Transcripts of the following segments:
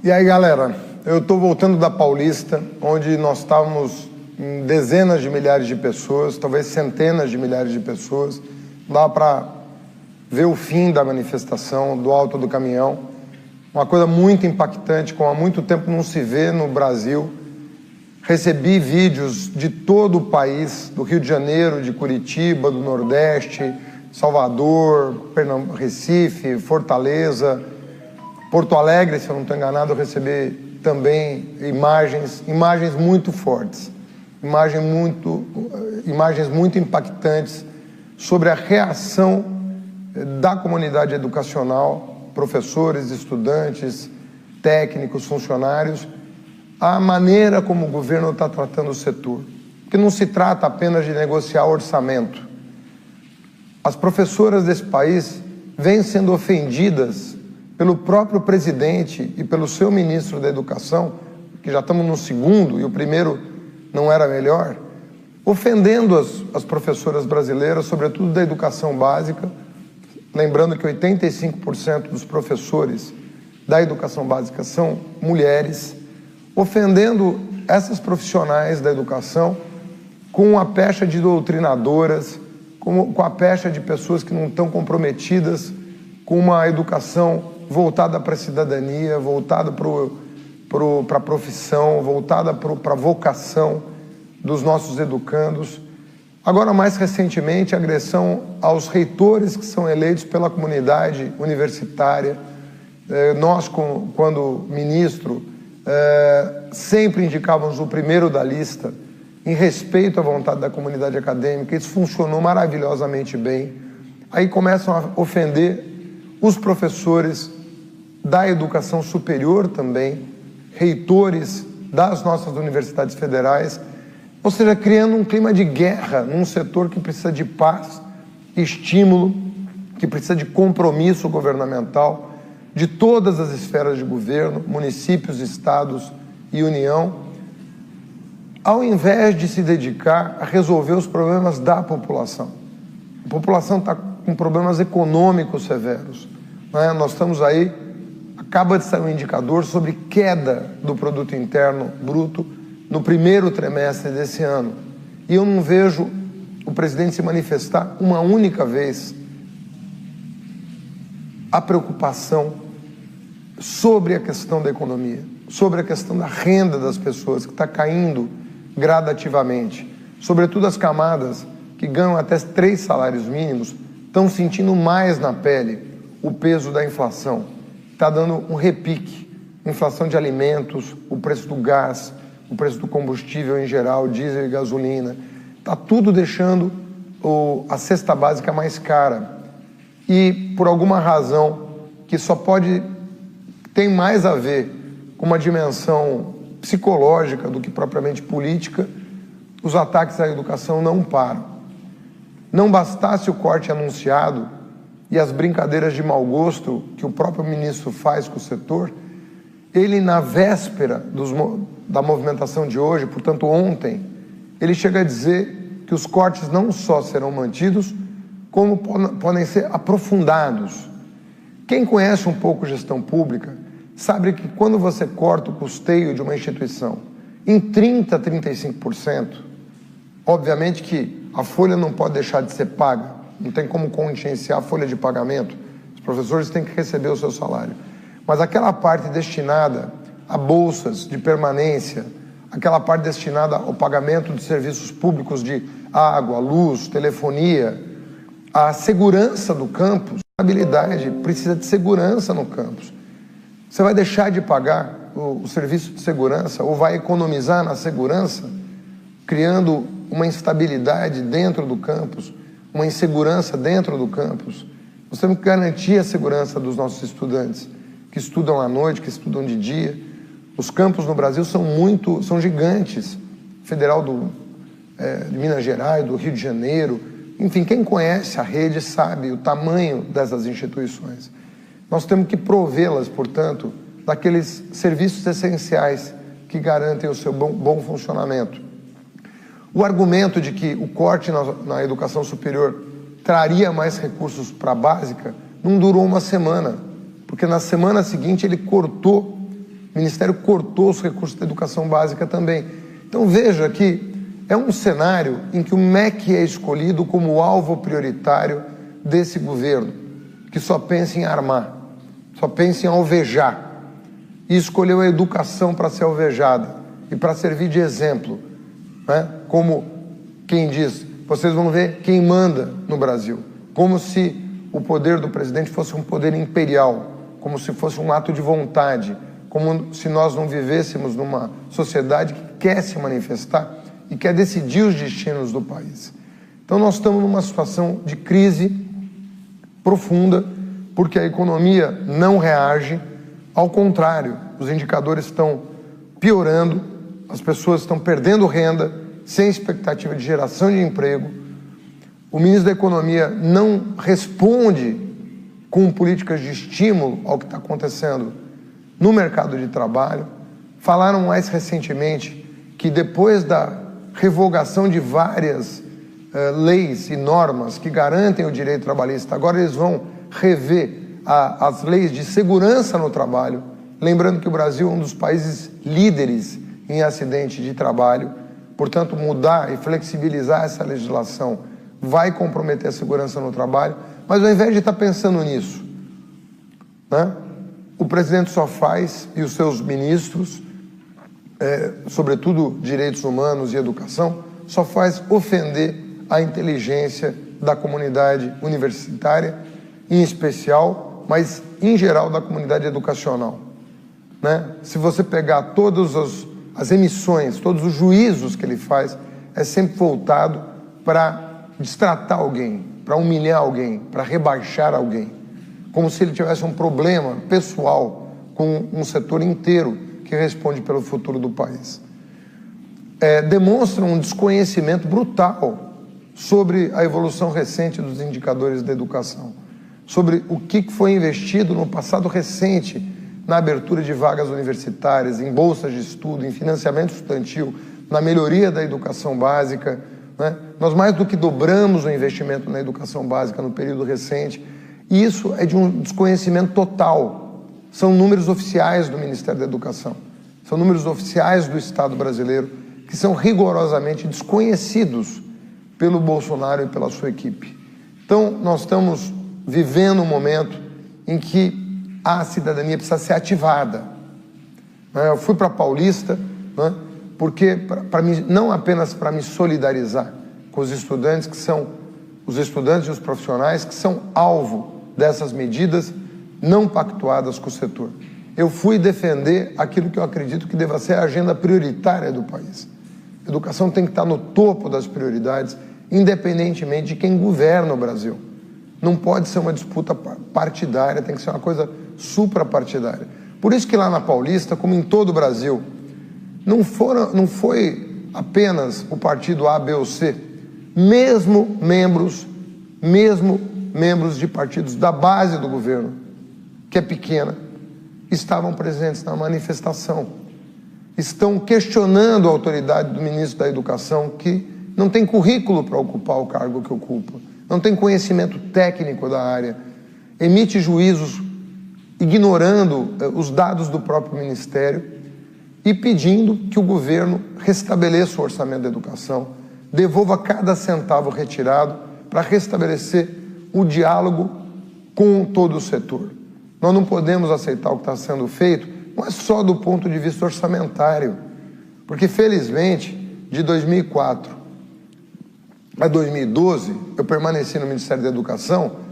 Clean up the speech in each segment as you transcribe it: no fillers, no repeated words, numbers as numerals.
E aí, galera, eu estou voltando da Paulista, onde nós estávamos em dezenas de milhares de pessoas, talvez centenas de milhares de pessoas. Dá para ver o fim da manifestação, do alto do caminhão. Uma coisa muito impactante, como há muito tempo não se vê no Brasil. Recebi vídeos de todo o país, do Rio de Janeiro, de Curitiba, do Nordeste, Salvador, Recife, Fortaleza, Porto Alegre, se eu não estou enganado, eu recebi também imagens muito fortes, imagens muito impactantes sobre a reação da comunidade educacional, professores, estudantes, técnicos, funcionários, a maneira como o governo está tratando o setor. Que não se trata apenas de negociar orçamento. As professoras desse país vêm sendo ofendidas pelo próprio presidente e pelo seu ministro da Educação, que já estamos no segundo e o primeiro não era melhor, ofendendo as professoras brasileiras, sobretudo da educação básica, lembrando que 85% dos professores da educação básica são mulheres, ofendendo essas profissionais da educação com a pecha de doutrinadoras, com a pecha de pessoas que não estão comprometidas com uma educação voltada para a cidadania, voltada para a profissão, voltada para a vocação dos nossos educandos. Agora, mais recentemente, agressão aos reitores que são eleitos pela comunidade universitária. Nós, quando ministro, sempre indicávamos o primeiro da lista, em respeito à vontade da comunidade acadêmica. Isso funcionou maravilhosamente bem. Aí começam a ofender os professores da educação superior também, reitores das nossas universidades federais, ou seja, criando um clima de guerra num setor que precisa de paz, estímulo, que precisa de compromisso governamental, de todas as esferas de governo, municípios, estados e União, ao invés de se dedicar a resolver os problemas da população. A população está com problemas econômicos severos, né? Nós estamos aí, acaba de sair um indicador sobre queda do produto interno bruto no primeiro trimestre desse ano. E eu não vejo o presidente se manifestar uma única vez a preocupação sobre a questão da economia, sobre a questão da renda das pessoas, que está caindo gradativamente. Sobretudo as camadas que ganham até 3 salários mínimos estão sentindo mais na pele o peso da inflação. Está dando um repique, inflação de alimentos, o preço do gás, o preço do combustível em geral, diesel e gasolina. Está tudo deixando a cesta básica mais cara. E por alguma razão que tem mais a ver com uma dimensão psicológica do que propriamente política, os ataques à educação não param. Não bastasse o corte anunciado e as brincadeiras de mau gosto que o próprio ministro faz com o setor, ele, na véspera da movimentação de hoje, portanto ontem, ele chega a dizer que os cortes não só serão mantidos, como podem ser aprofundados. Quem conhece um pouco gestão pública sabe que quando você corta o custeio de uma instituição em 30% a 35%, obviamente que a folha não pode deixar de ser paga, não tem como contingenciar a folha de pagamento, os professores têm que receber o seu salário. Mas aquela parte destinada a bolsas de permanência, aquela parte destinada ao pagamento de serviços públicos de água, luz, telefonia, a segurança do campus, a habilidade precisa de segurança no campus. Você vai deixar de pagar o serviço de segurança ou vai economizar na segurança, criando uma instabilidade dentro do campus, uma insegurança dentro do campus. Nós temos que garantir a segurança dos nossos estudantes, que estudam à noite, que estudam de dia. Os campos no Brasil são gigantes. Federal de Minas Gerais, do Rio de Janeiro, enfim, quem conhece a rede sabe o tamanho dessas instituições. Nós temos que provê-las, portanto, daqueles serviços essenciais que garantem o seu bom funcionamento. O argumento de que o corte na educação superior traria mais recursos para a básica não durou uma semana, porque na semana seguinte ele cortou O Ministério cortou os recursos da educação básica também. Então veja que é um cenário em que o MEC é escolhido como alvo prioritário desse governo, que só pensa em armar, só pensa em alvejar, e escolheu a educação para ser alvejada e para servir de exemplo, né? Como quem diz, vocês vão ver quem manda no Brasil, como se o poder do presidente fosse um poder imperial, como se fosse um ato de vontade, como se nós não vivêssemos numa sociedade que quer se manifestar e quer decidir os destinos do país. Então nós estamos numa situação de crise profunda, porque a economia não reage, ao contrário, os indicadores estão piorando, as pessoas estão perdendo renda, sem expectativa de geração de emprego. O ministro da Economia não responde com políticas de estímulo ao que está acontecendo no mercado de trabalho. Falaram mais recentemente que depois da revogação de várias leis e normas que garantem o direito trabalhista, agora eles vão rever as leis de segurança no trabalho, lembrando que o Brasil é um dos países líderes em acidente de trabalho, portanto mudar e flexibilizar essa legislação vai comprometer a segurança no trabalho, mas ao invés de estar pensando nisso, né, o presidente só faz, e os seus ministros, sobretudo direitos humanos e educação, só faz ofender a inteligência da comunidade universitária, em especial, mas em geral da comunidade educacional, né? Se você pegar todas as emissões, todos os juízos que ele faz, é sempre voltado para destratar alguém, para humilhar alguém, para rebaixar alguém, como se ele tivesse um problema pessoal com um setor inteiro que responde pelo futuro do país. Demonstra um desconhecimento brutal sobre a evolução recente dos indicadores da educação, sobre o que foi investido no passado recente na abertura de vagas universitárias, em bolsas de estudo, em financiamento estudantil, na melhoria da educação básica, né? Nós mais do que dobramos o investimento na educação básica no período recente, e isso é de um desconhecimento total. São números oficiais do Ministério da Educação, são números oficiais do Estado brasileiro, que são rigorosamente desconhecidos pelo Bolsonaro e pela sua equipe. Então, nós estamos vivendo um momento em que a cidadania precisa ser ativada. Eu fui para Paulista, né, porque não apenas para me solidarizar com os estudantes, que são os estudantes e os profissionais que são alvo dessas medidas não pactuadas com o setor. Eu fui defender aquilo que eu acredito que deva ser a agenda prioritária do país. A educação tem que estar no topo das prioridades, independentemente de quem governa o Brasil. Não pode ser uma disputa partidária, tem que ser uma coisa suprapartidária. Por isso que lá na Paulista, como em todo o Brasil, não foi apenas o partido A, B ou C, mesmo membros de partidos da base do governo, que é pequena, estavam presentes na manifestação. Estão questionando a autoridade do ministro da Educação, que não tem currículo para ocupar o cargo que ocupa, não tem conhecimento técnico da área, emite juízos ignorando os dados do próprio Ministério e pedindo que o governo restabeleça o orçamento da educação, devolva cada centavo retirado para restabelecer o diálogo com todo o setor. Nós não podemos aceitar o que está sendo feito, não é só do ponto de vista orçamentário, porque felizmente, de 2004 a 2012, eu permaneci no Ministério da Educação,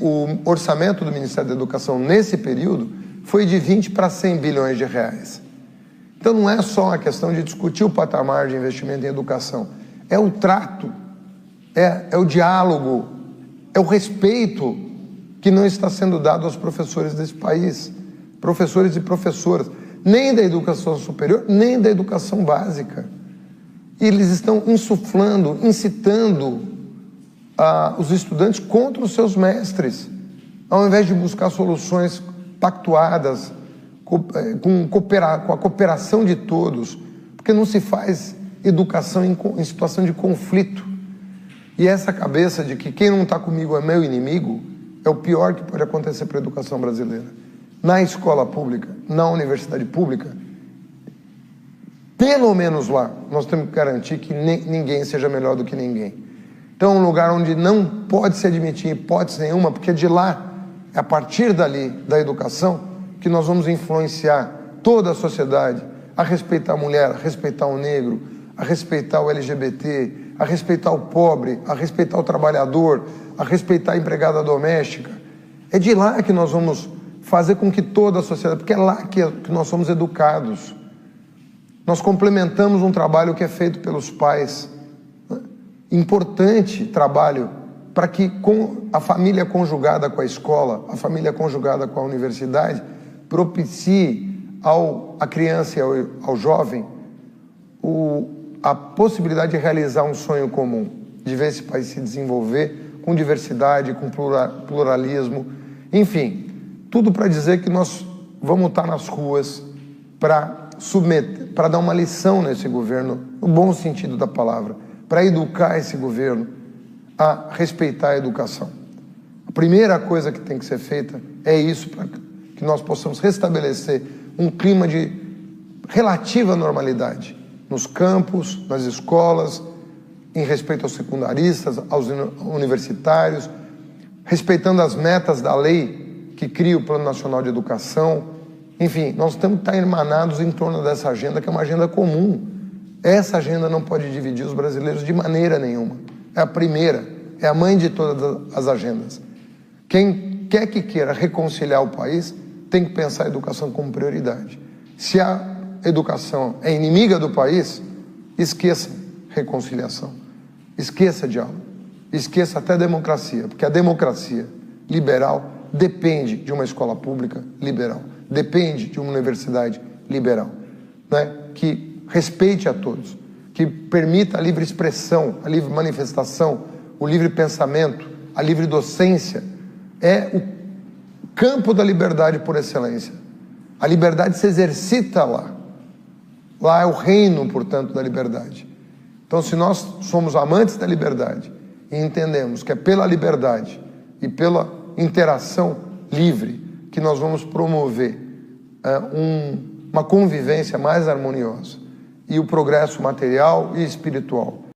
o orçamento do Ministério da Educação nesse período foi de 20 para 100 bilhões de reais. Então não é só uma questão de discutir o patamar de investimento em educação, é o trato, é o diálogo, é o respeito que não está sendo dado aos professores desse país, professores e professoras, nem da educação superior, nem da educação básica. Eles estão insuflando, incitando os estudantes contra os seus mestres, ao invés de buscar soluções pactuadas, com a cooperação de todos, porque não se faz educação em situação de conflito. E essa cabeça de que quem não está comigo é meu inimigo, é o pior que pode acontecer para a educação brasileira. na escola pública, na universidade pública, pelo menos lá, nós temos que garantir que ninguém seja melhor do que ninguém. Então, um lugar onde não pode se admitir hipótese nenhuma, porque de lá, é a partir dali, da educação, que nós vamos influenciar toda a sociedade a respeitar a mulher, a respeitar o negro, a respeitar o LGBT, a respeitar o pobre, a respeitar o trabalhador, a respeitar a empregada doméstica. É de lá que nós vamos fazer com que toda a sociedade, porque é lá que nós somos educados. Nós complementamos um trabalho que é feito pelos pais, né? Importante trabalho para que com a família conjugada com a escola, a família conjugada com a universidade, propicie à criança e ao jovem a possibilidade de realizar um sonho comum, de ver esse país se desenvolver com diversidade, com pluralismo, enfim, tudo para dizer que nós vamos estar nas ruas para dar uma lição nesse governo, no bom sentido da palavra, para educar esse governo a respeitar a educação. A primeira coisa que tem que ser feita é isso, para que nós possamos restabelecer um clima de relativa normalidade nos campos, nas escolas, em respeito aos secundaristas, aos universitários, respeitando as metas da lei que cria o Plano Nacional de Educação. Enfim, nós temos que estar irmanados em torno dessa agenda, que é uma agenda comum. Essa agenda não pode dividir os brasileiros de maneira nenhuma. É a primeira, é a mãe de todas as agendas. Quem quer que queira reconciliar o país tem que pensar a educação como prioridade. Se a educação é inimiga do país, esqueça reconciliação, esqueça diálogo, esqueça até democracia, porque a democracia liberal depende de uma escola pública liberal, depende de uma universidade liberal, né? Que respeite a todos, que permita a livre expressão, a livre manifestação, o livre pensamento, a livre docência. É o campo da liberdade por excelência. A liberdade se exercita lá. Lá é o reino, portanto, da liberdade. Então, se nós somos amantes da liberdade e entendemos que é pela liberdade e pela interação livre que nós vamos promover uma convivência mais harmoniosa e o progresso material e espiritual